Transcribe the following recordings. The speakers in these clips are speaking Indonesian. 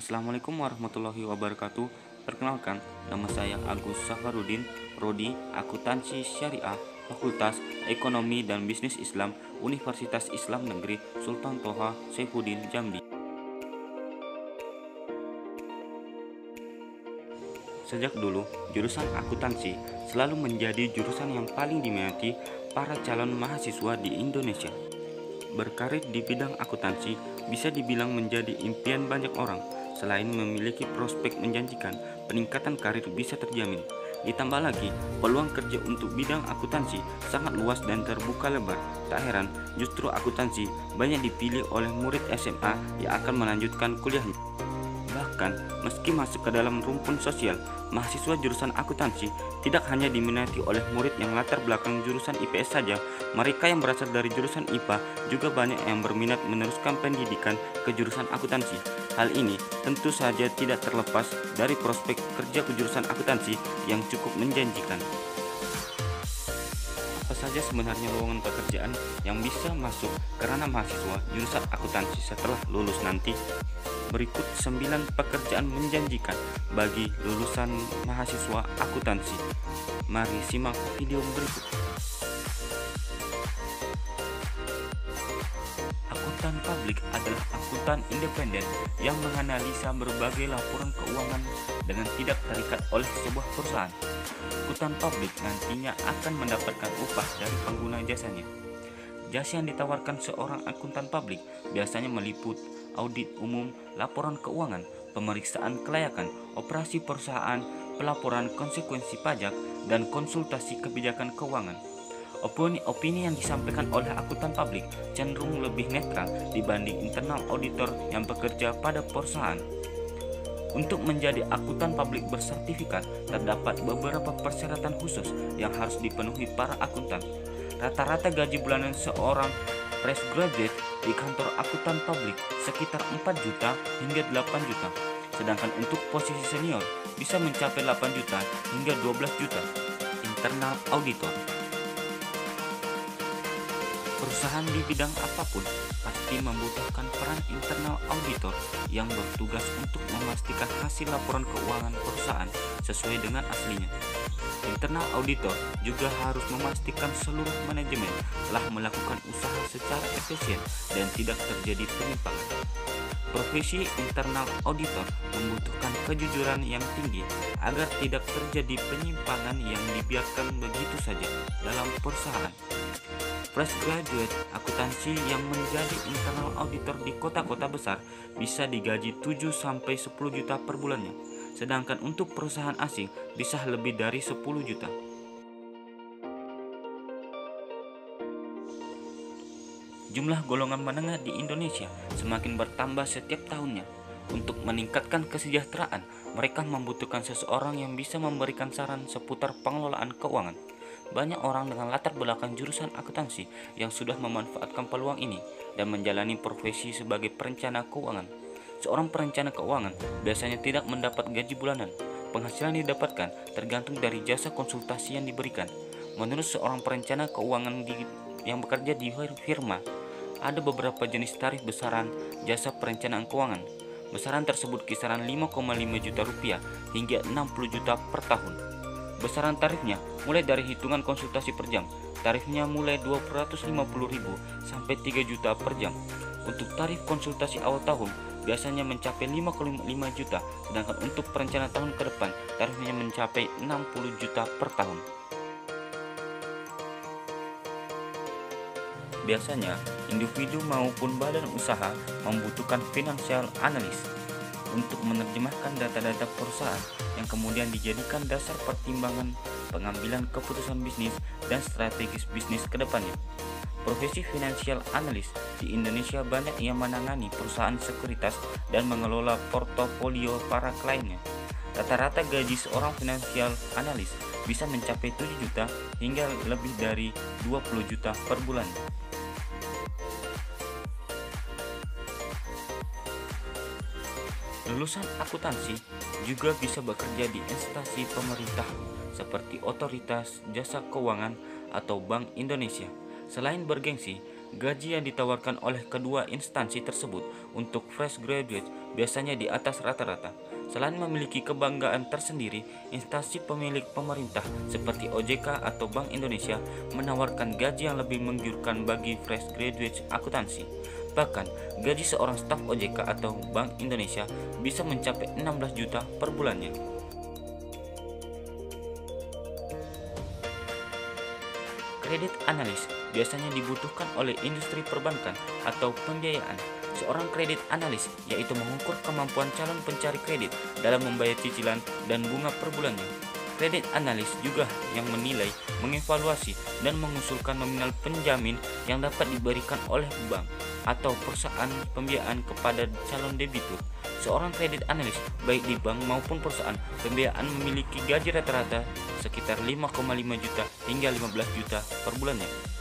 Assalamualaikum warahmatullahi wabarakatuh. Perkenalkan, nama saya Agus Safarudin, Prodi Akuntansi Syariah, Fakultas Ekonomi dan Bisnis Islam, Universitas Islam Negeri Sultan Toha Saifuddin Jambi. Sejak dulu, jurusan akuntansi selalu menjadi jurusan yang paling diminati para calon mahasiswa di Indonesia. Berkarir di bidang akuntansi bisa dibilang menjadi impian banyak orang. Selain memiliki prospek menjanjikan, peningkatan karir bisa terjamin. Ditambah lagi, peluang kerja untuk bidang akuntansi sangat luas dan terbuka lebar. Tak heran, justru akuntansi banyak dipilih oleh murid SMA yang akan melanjutkan kuliahnya. Bahkan, meski masuk ke dalam rumpun sosial, mahasiswa jurusan akuntansi tidak hanya diminati oleh murid yang latar belakang jurusan IPS saja. Mereka yang berasal dari jurusan IPA juga banyak yang berminat meneruskan pendidikan ke jurusan akuntansi. Hal ini tentu saja tidak terlepas dari prospek kerja ke jurusan akuntansi yang cukup menjanjikan. Apa saja sebenarnya lowongan pekerjaan yang bisa masuk karena mahasiswa jurusan akuntansi setelah lulus nanti? Berikut 9 pekerjaan menjanjikan bagi lulusan mahasiswa akuntansi. Mari simak video berikut. Akuntan publik adalah akuntan independen yang menganalisa berbagai laporan keuangan dengan tidak terikat oleh sebuah perusahaan. Akuntan publik nantinya akan mendapatkan upah dari pengguna jasanya. Jasa yang ditawarkan seorang akuntan publik biasanya meliput audit umum, laporan keuangan, pemeriksaan kelayakan, operasi perusahaan, pelaporan konsekuensi pajak, dan konsultasi kebijakan keuangan. Opini yang disampaikan oleh akuntan publik cenderung lebih netral dibanding internal auditor yang bekerja pada perusahaan. Untuk menjadi akuntan publik bersertifikat, terdapat beberapa persyaratan khusus yang harus dipenuhi para akuntan. Rata-rata gaji bulanan seorang fresh graduate di kantor akuntan publik sekitar 4 juta hingga 8 juta. Sedangkan untuk posisi senior bisa mencapai 8 juta hingga 12 juta. Internal auditor. Perusahaan di bidang apapun pasti membutuhkan peran internal auditor yang bertugas untuk memastikan hasil laporan keuangan perusahaan sesuai dengan aslinya. Internal auditor juga harus memastikan seluruh manajemen telah melakukan usaha secara efisien dan tidak terjadi penyimpangan. Profesi internal auditor membutuhkan kejujuran yang tinggi agar tidak terjadi penyimpangan yang dibiarkan begitu saja dalam perusahaan. Fresh graduate akuntansi yang menjadi internal auditor di kota-kota besar bisa digaji 7-10 juta per bulannya. Sedangkan untuk perusahaan asing bisa lebih dari 10 juta. Jumlah golongan menengah di Indonesia semakin bertambah setiap tahunnya. Untuk meningkatkan kesejahteraan, mereka membutuhkan seseorang yang bisa memberikan saran seputar pengelolaan keuangan. Banyak orang dengan latar belakang jurusan akuntansi yang sudah memanfaatkan peluang ini dan menjalani profesi sebagai perencana keuangan. Seorang perencana keuangan biasanya tidak mendapat gaji bulanan. Penghasilan yang didapatkan tergantung dari jasa konsultasi yang diberikan. Menurut seorang perencana keuangan yang bekerja di firma, ada beberapa jenis tarif besaran jasa perencanaan keuangan. Besaran tersebut kisaran 5,5 juta rupiah hingga 60 juta per tahun. Besaran tarifnya mulai dari hitungan konsultasi per jam. Tarifnya mulai 250.000 sampai 3 juta per jam. Untuk tarif konsultasi awal tahun biasanya mencapai 5,5 juta, sedangkan untuk perencanaan tahun ke depan tarifnya mencapai 60 juta per tahun. Biasanya, individu maupun badan usaha membutuhkan financial analyst untuk menerjemahkan data-data perusahaan yang kemudian dijadikan dasar pertimbangan pengambilan keputusan bisnis dan strategis bisnis ke depannya. Profesi financial analyst di Indonesia banyak yang menangani perusahaan sekuritas dan mengelola portofolio para kliennya. Rata-rata gaji seorang financial analyst bisa mencapai 7 juta hingga lebih dari 20 juta per bulan. Lulusan akuntansi juga bisa bekerja di instansi pemerintah seperti Otoritas Jasa Keuangan atau Bank Indonesia. Selain bergengsi, gaji yang ditawarkan oleh kedua instansi tersebut untuk fresh graduate biasanya di atas rata-rata. Selain memiliki kebanggaan tersendiri, instansi pemilik pemerintah seperti OJK atau Bank Indonesia menawarkan gaji yang lebih menggiurkan bagi fresh graduate akuntansi. Bahkan, gaji seorang staf OJK atau Bank Indonesia bisa mencapai 16 juta per bulannya. Kredit analis biasanya dibutuhkan oleh industri perbankan atau pembiayaan. Seorang kredit analis yaitu mengukur kemampuan calon pencari kredit dalam membayar cicilan dan bunga per bulannya. Kredit analis juga yang menilai, mengevaluasi, dan mengusulkan nominal penjamin yang dapat diberikan oleh bank atau perusahaan pembiayaan kepada calon debitur. Seorang kredit analis, baik di bank maupun perusahaan pembiayaan, memiliki gaji rata-rata sekitar 5,5 juta hingga 15 juta per bulannya.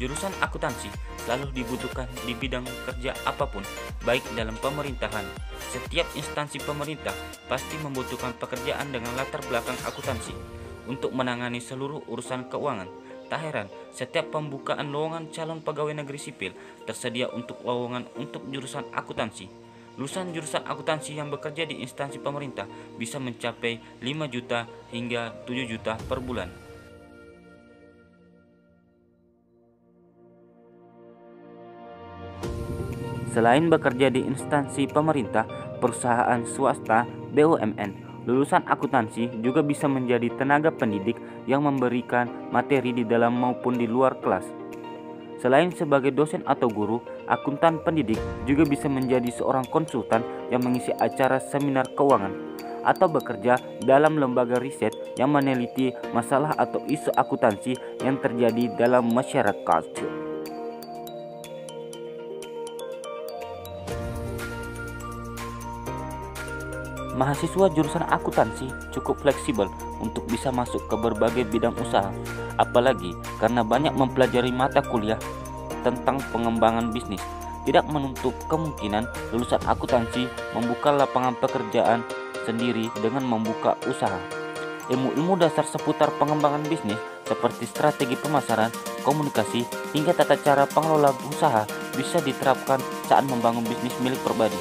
Jurusan akuntansi selalu dibutuhkan di bidang kerja apapun, baik dalam pemerintahan. Setiap instansi pemerintah pasti membutuhkan pekerjaan dengan latar belakang akuntansi untuk menangani seluruh urusan keuangan. Tak heran, setiap pembukaan lowongan calon pegawai negeri sipil tersedia untuk lowongan untuk jurusan akuntansi. Lulusan jurusan akuntansi yang bekerja di instansi pemerintah bisa mencapai 5 juta hingga 7 juta per bulan. Selain bekerja di instansi pemerintah, perusahaan swasta, BUMN, lulusan akuntansi juga bisa menjadi tenaga pendidik yang memberikan materi di dalam maupun di luar kelas. Selain sebagai dosen atau guru, akuntan pendidik juga bisa menjadi seorang konsultan yang mengisi acara seminar keuangan atau bekerja dalam lembaga riset yang meneliti masalah atau isu akuntansi yang terjadi dalam masyarakat. Mahasiswa jurusan akuntansi cukup fleksibel untuk bisa masuk ke berbagai bidang usaha, apalagi karena banyak mempelajari mata kuliah tentang pengembangan bisnis. Tidak menutup kemungkinan lulusan akuntansi membuka lapangan pekerjaan sendiri dengan membuka usaha. Ilmu-ilmu dasar seputar pengembangan bisnis seperti strategi pemasaran, komunikasi, hingga tata cara pengelola usaha bisa diterapkan saat membangun bisnis milik pribadi.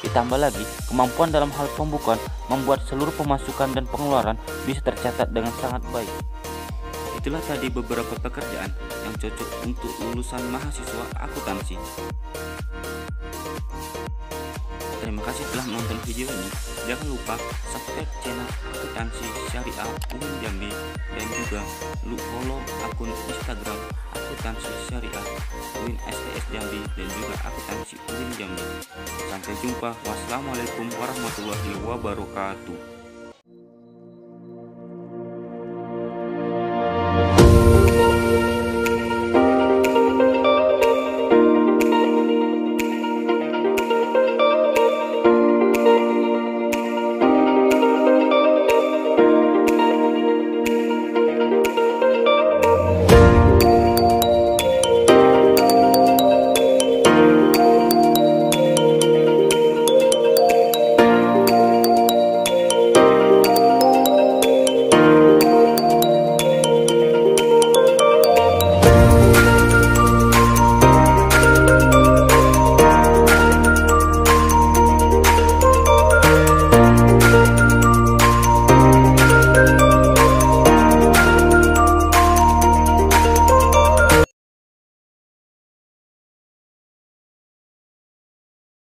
Ditambah lagi, kemampuan dalam hal pembukuan membuat seluruh pemasukan dan pengeluaran bisa tercatat dengan sangat baik. Itulah tadi beberapa pekerjaan yang cocok untuk lulusan mahasiswa akuntansi. Terima kasih telah menonton video ini. Jangan lupa subscribe channel Akuntansi Syariah UIN Jambi dan juga follow akun Instagram Akuntansi Syariah UIN STS Jambi dan juga Akuntansi UIN Jambi. Sampai jumpa. Wassalamualaikum warahmatullahi wabarakatuh.